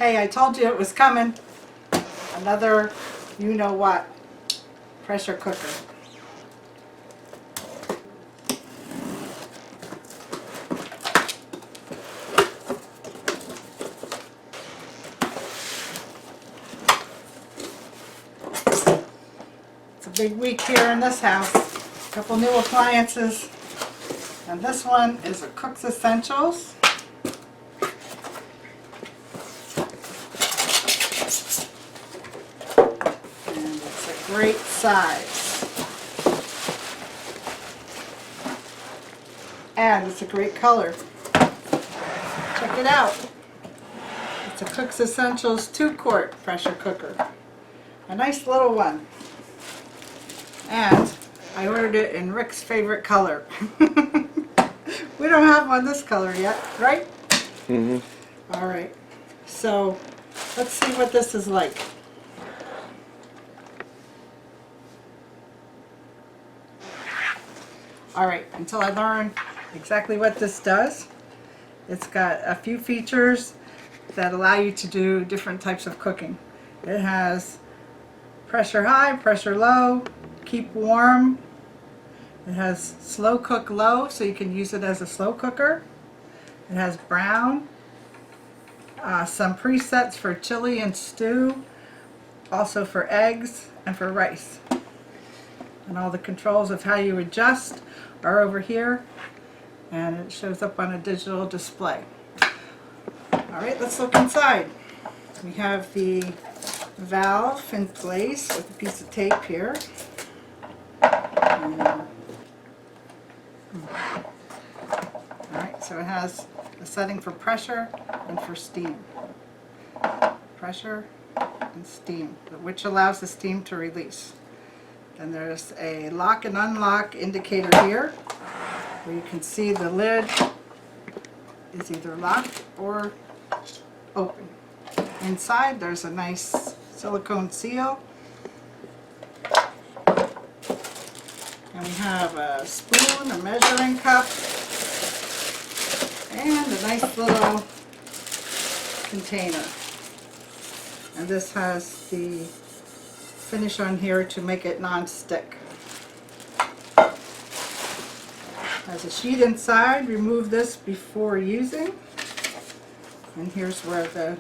Hey, I told you it was coming. Another you-know-what pressure cooker. It's a big week here in this house. A couple new appliances. And this one is a Cook's Essentials. Great size. And it's a great color. Check it out. It's a Cook's Essentials 2-quart pressure cooker. A nice little one. And I ordered it in Rick's favorite color. We don't have one this color yet, right? Mm-hmm. Alright. So let's see what this is like. Alright, until I learn exactly what this does, it's got a few features that allow you to do different types of cooking. It has pressure high, pressure low, keep warm. It has slow cook low, so you can use it as a slow cooker. It has brown, some presets for chili and stew, also for eggs and for rice. And all the controls of how you adjust are over here, and it shows up on a digital display. Alright, let's look inside. We have the valve in place with a piece of tape here. Alright, so it has a setting for pressure and for steam. Pressure and steam, which allows the steam to release. And there's a lock and unlock indicator here where you can see the lid is either locked or open. Inside there's a nice silicone seal. And we have a spoon, a measuring cup, and a nice little container. And this has the finish on here to make it non-stick. Has a sheet inside. Remove this before using. And here's where the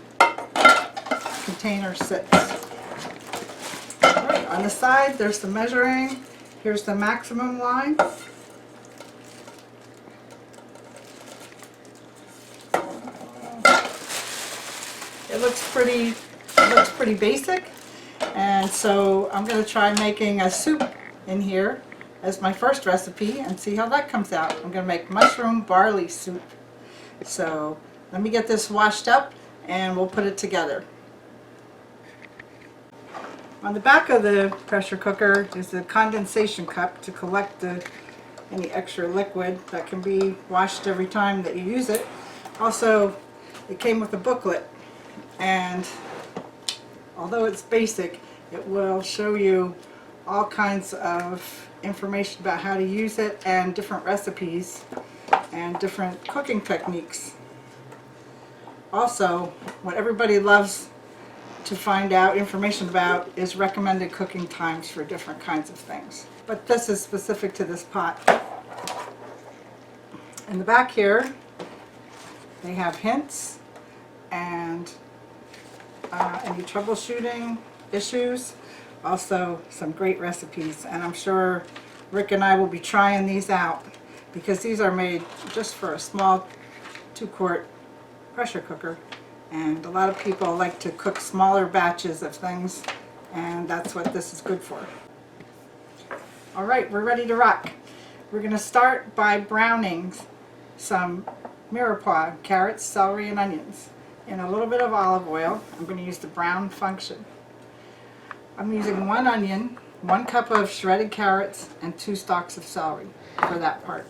container sits. Right, on the side there's the measuring. Here's the maximum line. It looks pretty basic. And so I'm going to try making a soup in here as my first recipe and see how that comes out. I'm going to make mushroom barley soup. So let me get this washed up and we'll put it together. On the back of the pressure cooker is a condensation cup to collect any extra liquid that can be washed every time that you use it. Also, it came with a booklet, and although it's basic, it will show you all kinds of information about how to use it and different recipes and different cooking techniques. Also, what everybody loves to find out information about is recommended cooking times for different kinds of things. But this is specific to this pot. In the back here, they have hints and any troubleshooting issues, also some great recipes, and I'm sure Rick and I will be trying these out because these are made just for a small 2-quart pressure cooker, and a lot of people like to cook smaller batches of things, and that's what this is good for. Alright, we're ready to rock. We're going to start by browning some mirepoix, carrots, celery, and onions in a little bit of olive oil. I'm going to use the brown function. I'm using 1 onion, 1 cup of shredded carrots, and 2 stalks of celery for that part.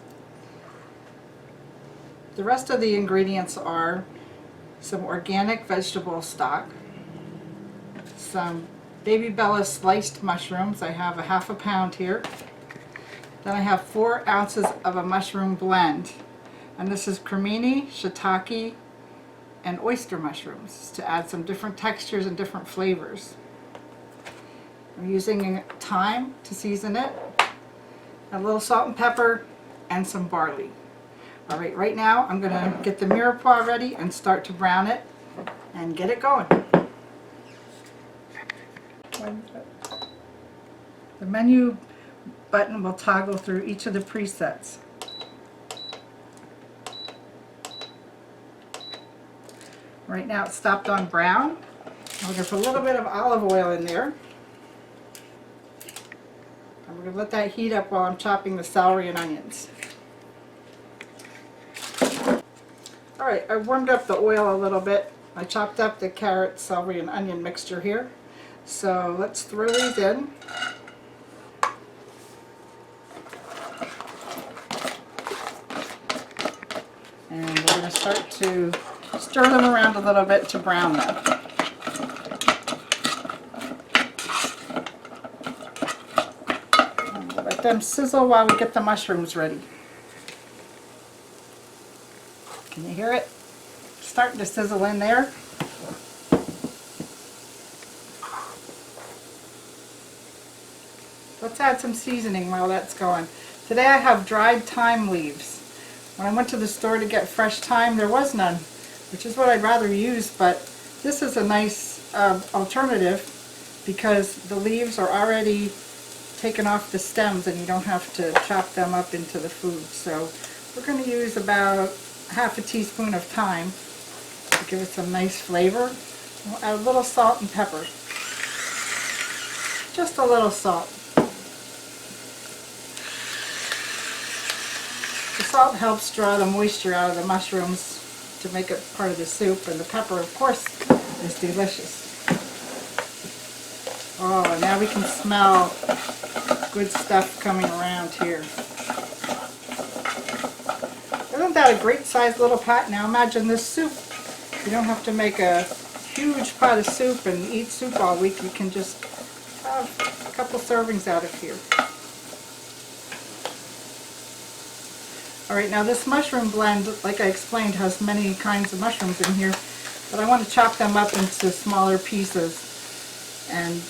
The rest of the ingredients are some organic vegetable stock, some Baby Bella sliced mushrooms. I have a ½ pound here. Then I have 4 ounces of a mushroom blend. And this is Crimini, Shitake, and oyster mushrooms to add some different textures and different flavors. I'm using thyme to season it, a little salt and pepper, and some barley. All right, right now I'm going to get the mirepoix ready and start to brown it and get it going. The menu button will toggle through each of the presets. Right now it's stopped on brown. I'm going to put a little bit of olive oil in there. I'm going to let that heat up while I'm chopping the celery and onions. Alright, I warmed up the oil a little bit. I chopped up the carrot, celery, and onion mixture here. So let's throw these in. And we're going to start to stir them around a little bit to brown them. And we'll let them sizzle while we get the mushrooms ready. Can you hear it? Starting to sizzle in there. Let's add some seasoning while that's going. Today I have dried thyme leaves. When I went to the store to get fresh thyme, there was none, which is what I'd rather use, but this is a nice alternative because the leaves are already taken off the stems and you don't have to chop them up into the food. So we're going to use about half a teaspoon of thyme to give it some nice flavor. We'll add a little salt and pepper. Just a little salt. The salt helps draw the moisture out of the mushrooms to make it part of the soup, and the pepper, of course, is delicious. Oh, now we can smell good stuff coming around here. Isn't that a great sized little pot? Now imagine this soup. You don't have to make a huge pot of soup and eat soup all week. You can just have a couple servings out of here. Alright, now this mushroom blend, like I explained, has many kinds of mushrooms in here, but I want to chop them up into smaller pieces. And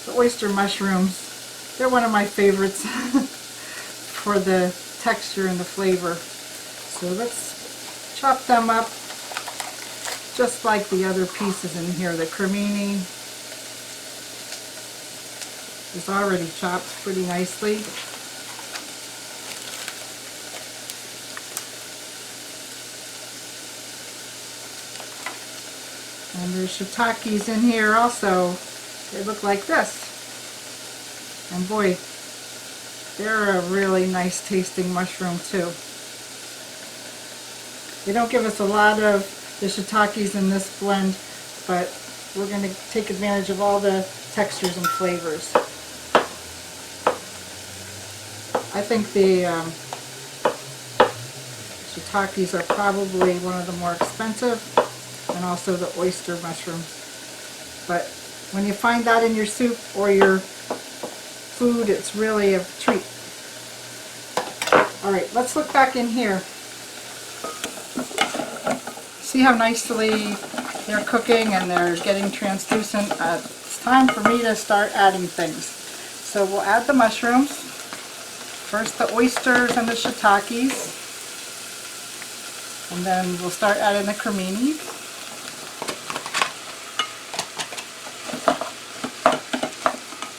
the oyster mushrooms, they're one of my favorites for the texture and the flavor. So let's chop them up just like the other pieces in here. The Crimini is already chopped pretty nicely. And there's shiitakes in here also. They look like this. And boy, they're a really nice tasting mushroom too. They don't give us a lot of the shiitakes in this blend, but we're going to take advantage of all the textures and flavors. I think the shiitakes are probably one of the more expensive, and also the oyster mushrooms. But when you find that in your soup or your food, it's really a treat. Alright, let's look back in here. See how nicely they're cooking and they're getting translucent? It's time for me to start adding things. So we'll add the mushrooms. First the oysters and the shiitakes. And then we'll start adding the Crimini.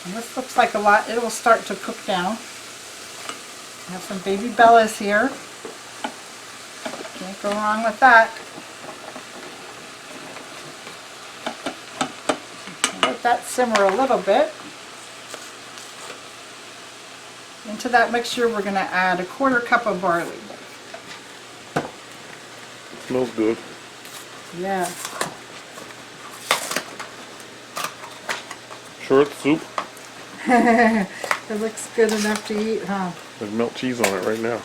And this looks like a lot. It will start to cook down. I have some baby bellas here. Can't go wrong with that. Let that simmer a little bit. Into that mixture we're going to add a 1/4 cup of barley. Smells good. Yeah. Sure it's soup? It looks good enough to eat, huh? There's melt cheese on it right now.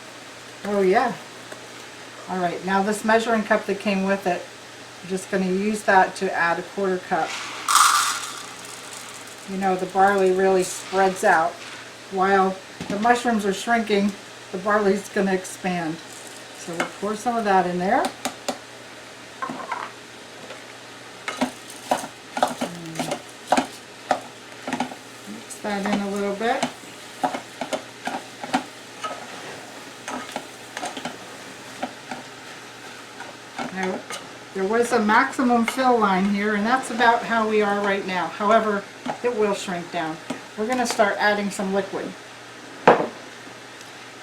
Oh yeah. Alright, now this measuring cup that came with it, I'm just going to use that to add a 1/4 cup. You know, the barley really spreads out. While the mushrooms are shrinking, the barley's going to expand. So we'll pour some of that in there. that in a little bit. Now, there was a maximum fill line here, and that's about how we are right now. However, it will shrink down. We're going to start adding some liquid.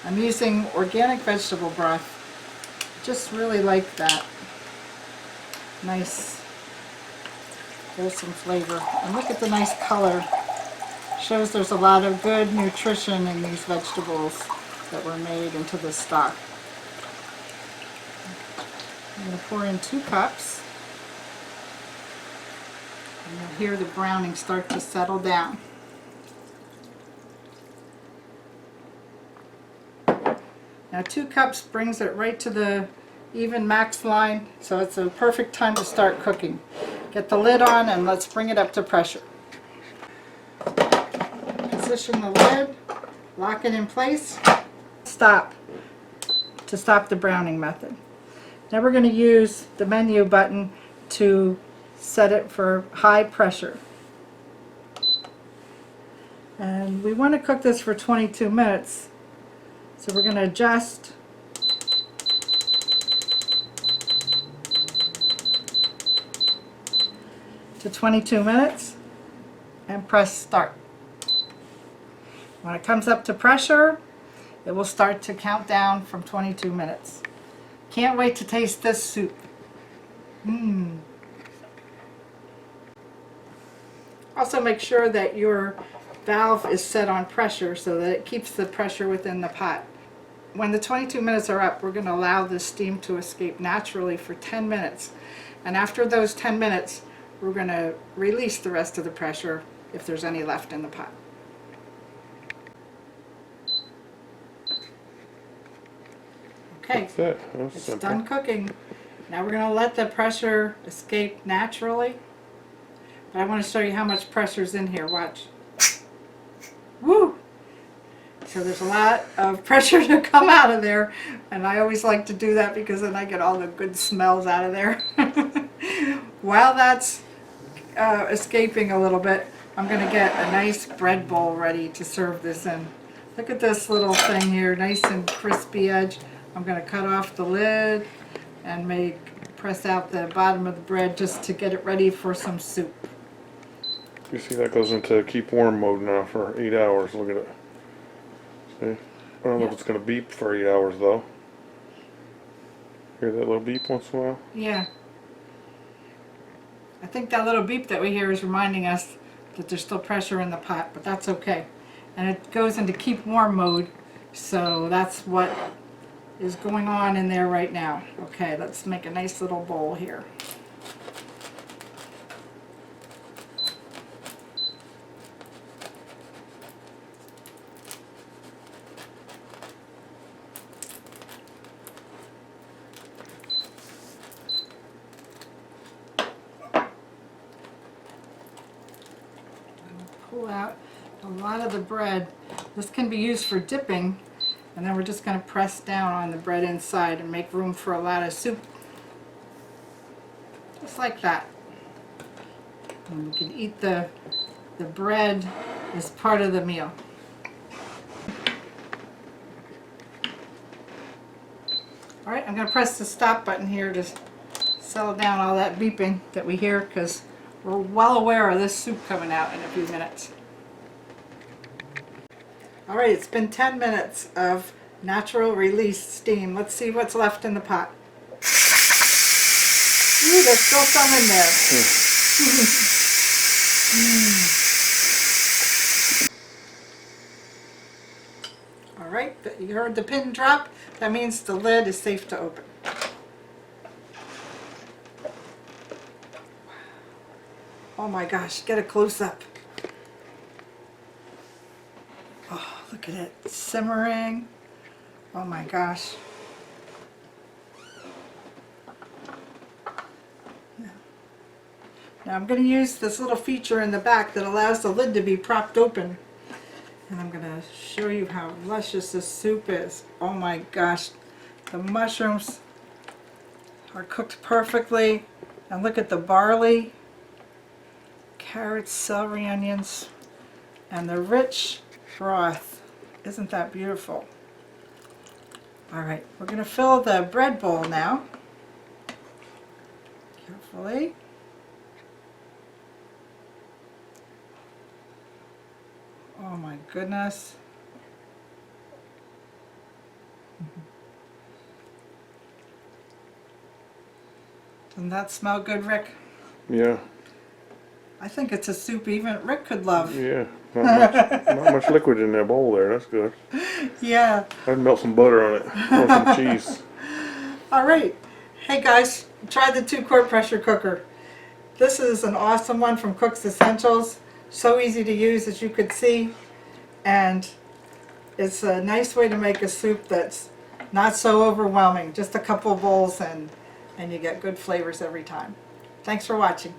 I'm using organic vegetable broth. Just really like that nice wholesome flavor. And look at the nice color. Shows there's a lot of good nutrition in these vegetables that were made into this stock. I'm going to pour in 2 cups. And you'll hear the browning start to settle down. Now 2 cups brings it right to the even max line, so it's a perfect time to start cooking. Get the lid on and let's bring it up to pressure. Position the lid, lock it in place, stop to stop the browning method. Now we're going to use the menu button to set it for high pressure. And we want to cook this for 22 minutes. So we're going to adjust to 22 minutes and press start. When it comes up to pressure, it will start to count down from 22 minutes. Can't wait to taste this soup. Also make sure that your valve is set on pressure so that it keeps the pressure within the pot. When the 22 minutes are up, we're going to allow the steam to escape naturally for 10 minutes. And after those 10 minutes, we're going to release the rest of the pressure if there's any left in the pot. Okay, That's it. That's it's simple. done cooking. Now we're going to let the pressure escape naturally. But I want to show you how much pressure's in here. Watch. Woo! So there's a lot of pressure to come out of there, and I always like to do that because then I get all the good smells out of there. While that's escaping a little bit, I'm going to get a nice bread bowl ready to serve this in. Look at this little thing here, nice and crispy edge. I'm going to cut off the lid and press out the bottom of the bread just to get it ready for some soup. You see that goes into keep warm mode now for 8 hours. Look at it. See? I don't know if it's going to beep for 8 hours though. Hear that little beep once in a while? Yeah. I think that little beep that we hear is reminding us that there's still pressure in the pot, but that's okay. And it goes into keep warm mode, so that's what is going on in there right now. Okay, let's make a nice little bowl here. Pull out a lot of the bread. This can be used for dipping, and then we're just going to press down on the bread inside and make room for a lot of soup. Just like that. And we can eat the bread as part of the meal. Alright, I'm going to press the stop button here to settle down all that beeping that we hear, because we're well aware of this soup coming out in a few minutes. Alright, it's been 10 minutes of natural release steam. Let's see what's left in the pot. Ooh, there's still some in there. Alright, you heard the pin drop. That means the lid is safe to open. Oh my gosh, get a close-up. Oh, look at it, simmering. Oh my gosh. Now I'm going to use this little feature in the back that allows the lid to be propped open. And I'm going to show you how luscious this soup is. Oh my gosh. The mushrooms are cooked perfectly. And look at the barley, carrots, celery, onions, And the rich broth, isn't that beautiful? All right, we're going to fill the bread bowl now. Carefully. Oh my goodness. Doesn't that smell good, Rick? Yeah. I think it's a soup even Rick could love. Yeah. Not much liquid in that bowl there. That's good. Yeah. I'd melt some butter on it or some cheese. All right. Hey guys, try the 2-quart pressure cooker. This is an awesome one from Cook's Essentials. So easy to use, as you could see. And it's a nice way to make a soup that's not so overwhelming. Just a couple of bowls and you get good flavors every time. Thanks for watching.